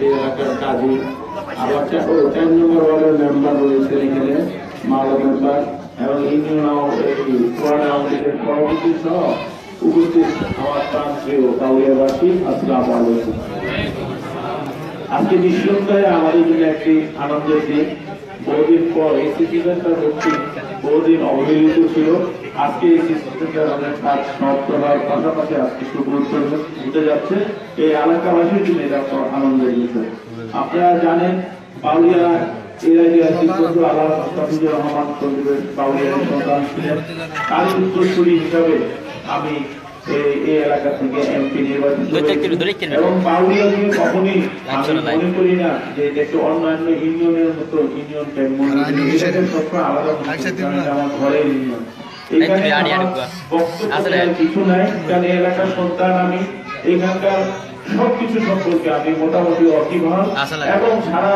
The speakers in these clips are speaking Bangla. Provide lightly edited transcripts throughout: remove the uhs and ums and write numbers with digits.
এই এলাকার কাজী, আবার 4 নম্বর ওয়ার্ডের মেম্বার রয়েছে এখানে মাওলা মেম্বার এবং ইউনিয়ন সভাপতি সহ উপস্থিত আমার প্রান্তীয় কাউরিয়াবাসী, আসসালামু আলাইকুম। আজকে নিঃসন্দেহে আমাদের জন্য একটি আনন্দের দিন। বহুদিন পর এই সিটি সেন্টার হচ্ছে বহুদিন অবহেলিত ছিল। আজকে এই সিটি সেন্টার আমাদের কাজ সমাপ্ত হওয়ার পাশাপাশি আজকে শুভ উদ্বোধন হতে যাচ্ছে। এই এলাকাবাসীর জন্য এটা আনন্দের বিষয়। আপনারা জানেন বাউলিয়া এর আগে আল্লাহ মুস্তাফিজুর রহমান সন্দীপের বাউলিয়ার সন্তান ছিলেন। তারই উত্তরসূরি হিসাবে আমি এই এলাকা থেকে এমপি নির্বাচিত এবং বাউলিয়া নিয়ে কখনই আমি মনে করি না যে একটু অন্যান্য ইউনিয়নের মতো ইউনিয়ন সবসময় আলাদা আমার ঘরের ইউনিয়ন। এখানে বক্তব্য কিছু নাই, কারণ এই এলাকার সন্তান আমি। এখানকার সবকিছু সম্পর্কে আমি মোটামুটি অকিভাল এবং সারা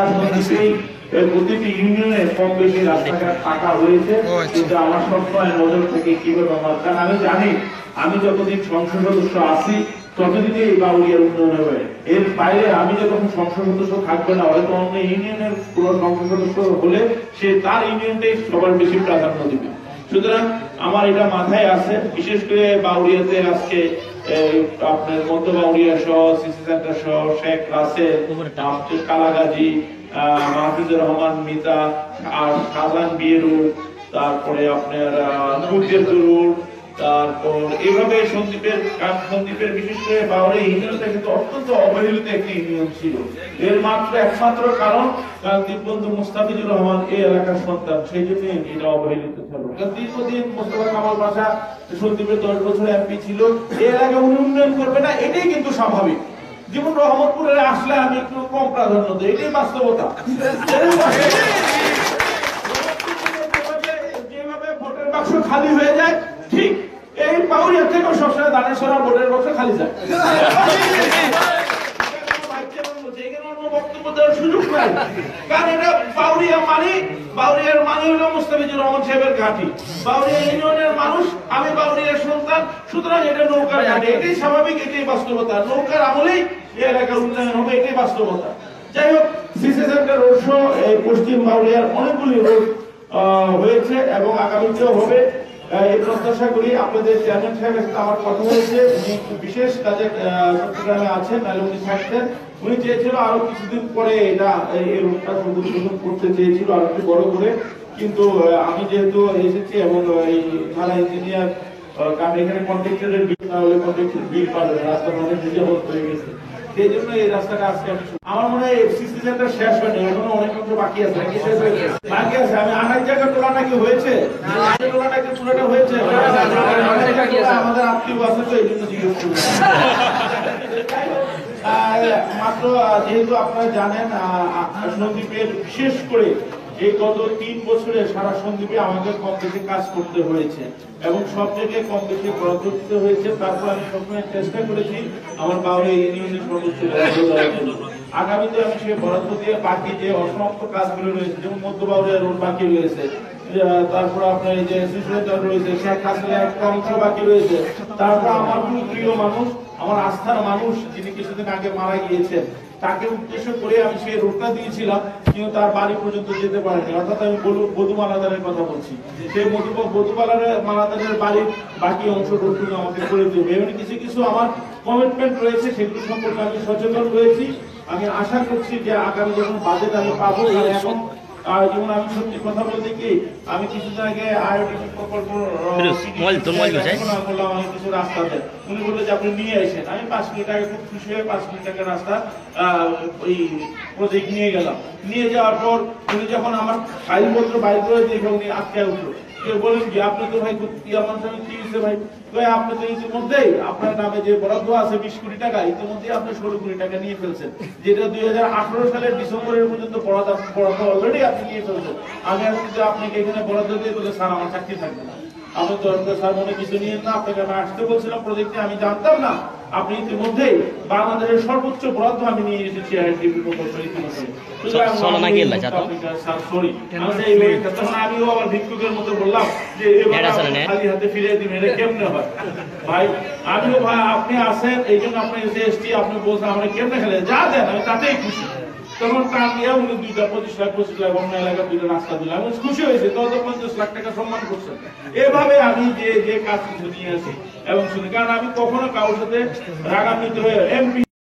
প্রতিটি ইউনিয়নে কম বেশি রাস্তাঘাট পাকা হয়েছে, কিন্তু আমার সবসময় নজর থেকে কিভাবে আমার, কারণ আমি জানি আমি যতদিন সংসদ সদস্য আছি ততদিনই এই বাউলিয়ার উন্নয়ন হবে। এর বাইরে আমি যখন সংসদ সদস্য থাকবে না, হয়তো অন্য ইউনিয়নের পুরো সংসদ সদস্য হলে সে তার ইউনিয়নটাই সবার বেশি প্রাধান্য দিবে। সুতরাং আমার এটা মাথায় আছে, বিশেষ করে বাউরিয়াতে আজকে আপনার মধ্য বাউরিয়া সহ সিসি সেন্টার সহ শেখ রাসেল, কালাগাজী, মাহফুজুর রহমান মিতা আর শাহজাহান বিয়েরু, তারপরে আপনার সূর্যের, তারপর এইভাবে সন্দীপের বিশেষ করে বাউরি ইউনিয়নটা কিন্তু অত্যন্ত অবহেলিত একটি ইউনিয়ন ছিল। এর একমাত্র কারণ দীপবন্ধু মুস্তাফিজুর রহমান এই এলাকার সন্তান, সেই জন্য এটা অবহেলিত ছিল। দীর্ঘদিন মোস্তফা কামাল পাশা সন্দীপের 10 বছর এমপি ছিল। এই এলাকা উন্নয়ন করবে না, এটাই কিন্তু স্বাভাবিক। যেমন রহমতপুরে আসলে আমি একটু কম প্রাধান্য দিই, এটাই বাস্তবতা। যেভাবে ভোটের বাক্স খালি হয়ে যায়, ঠিক এই বাউরিয়া থেকেও সবসময় দানের সরা ভোটের বাক্স খালি যায়। বক্তব্য দেওয়ার সুযোগ নাই, কারণ এটা বাউরিয়ার মানে হলো মুস্তাফিজুর রহমান সাহেবের ঘাঁটি, বাউরিয়া ইউনিয়নের মানুষ, আমি বাউরিয়ার সন্তান। সুতরাং এটা নৌকার ঘাঁটি, এটাই স্বাভাবিক, এটাই বাস্তবতা। নৌকার আমলেই এই এলাকার উন্নয়ন হবে, এটাই বাস্তবতা। যাই হোক, সিসি সেন্টার রোড শো এই পশ্চিম বাউরিয়ার অনেকগুলি রোড হয়েছে এবং আগামীতেও হবে। এই প্রত্যাশা করি। আপনাদের চেয়ারম্যান সাহেবের সাথে আমার কথা হয়েছে, উনি বিশেষ কাজে চট্টগ্রামে আছেন, নাহলে উনি থাকতেন। উনি চেয়েছিল আরো কিছুদিন পরে এটা এই রোডটা উদ্বোধন করতে চেয়েছিল আর একটু বড় করে, কিন্তু আমি যেহেতু এসেছি এবং এই থানা ইঞ্জিনিয়ার, কারণ এখানে কন্ট্রাক্টরের বিল না হলে কন্ট্রাক্টরের বিল পাবে, রাস্তা অনেক রিজার্ভ হয়ে গেছে। সেই জন্য এই রাস্তাটা আজকে আমার মনে হয় সিসি সেন্টার শেষ হয়নি, এখনো অনেক অংশ বাকি আছে। বাকি আছে, আমি 28 জায়গার টোলাটা কি হয়েছে, টোলাটা কি পুরোটা হয়েছে, আমাদের আত্মীয় আছে তো এই জন্য জিজ্ঞেস করি। মাত্র যেহেতু আপনারা জানেন সন্দীপের বিশেষ করে এই গত 3 বছরে সারা সন্দীপে আমাকে কম বেশি কাজ করতে হয়েছে এবং সব জায়গায় কম বেশি বরাদ্দ দিতে হয়েছে। তারপর আমি সবসময় চেষ্টা করেছি আমার বাউরিয়া ইউনিয়নের সদস্য আগামীতে আমি সেই বরাদ্দ দিয়ে বাকি যে অসমাপ্ত কাজগুলো রয়েছে, যেমন মধ্য বাউরিয়া রোড বাকি রয়েছে, তারপর আপনার এই যে সিসুলেটার রয়েছে, শেখ হাসিনা একটা অংশ বাকি রয়েছে, তারপর আমার খুব প্রিয় মানুষ, আমার আস্থার মানুষ যিনি কিছুদিন আগে মারা গিয়েছেন, তাকে উদ্দেশ্য করে আমি সেই রোডটা দিয়েছিলাম, কিন্তু তার বাড়ি পর্যন্ত যেতে পারেনি। অর্থাৎ আমি বধু মালাদারের কথা বলছি, সেই বধু মালাদারের বাড়ির বাকি অংশ রোডটুকু আমাকে করে দেবে। এমন কিছু কিছু আমার কমিটমেন্ট রয়েছে, সেগুলো সম্পর্কে আমি সচেতন রয়েছি। আমি আশা করছি যে আগামী যখন বাজেট আমি পাবো, এখন যেমন আমি সত্যি কথা বলতে কি, আমি কিছুদিন আগে আয়োডিন প্রকল্প বললাম আমি কিছু রাস্তাতে, উনি বললো যে আপনি নিয়ে আসেন। আমি 5 মিনিট আগে খুব খুশি হয়ে 5 মিনিট আগে রাস্তা ওই প্রজেক্ট নিয়ে গেলাম। নিয়ে যাওয়ার পর উনি যখন আমার ফাইলপত্র বাইর করে দিয়ে উনি আটকে উঠলো, বলেন কি আপনি তো ভাই আমার সঙ্গে কি হয়েছে ভাই, আপনি তো ইতিমধ্যেই আপনার নামে যে বরাদ্দ আছে 20 কোটি টাকা, ইতিমধ্যেই আপনি 16 কোটি টাকা নিয়ে ফেলছেন, যেটা 2018 সালের ডিসেম্বরের পর্যন্ত বরাদ্দ অলরেডি আপনি নিয়ে ফেলছেন। আমি এখন যে আপনাকে এখানে বরাদ্দ দিয়ে বলে স্যার আমার চাকরি থাকবে না, আপনি তো স্যার মনে কিছু নিয়েন না, আপনাকে আমি আসতে বলছিলাম প্রজেক্টে, আমি জানতাম না আপনি ইতিমধ্যেই বাংলাদেশের সর্বোচ্চ বরাদ্দ আমি নিয়ে এসেছি আইএসডিপি প্রকল্পের ইতিমধ্যে। আমিও আবার ভিক্ষুকের মতো বললাম যে খালি হাতে ফিরে দিবেন, এটা কেমনে হয় ভাই? আমিও ভাই আপনি আসেন এই জন্য আপনি এসে এসছি, আপনি বলছেন আমরা কেমনে খেলে যা দেন আমি তাতেই খুশি। তখন টান দিয়ে উনি 2টা 25 লাখ অন্য এলাকায় 2টা রাস্তা দিলাম, আমি খুশি হয়েছে। 50 লাখ টাকা সম্মান করছেন। এভাবে আমি যে কাজ কিছু নিয়ে আসি এবং শুনি, কারণ আমি কখনো কারোর সাথে রাগান্বিত হয়ে এমপি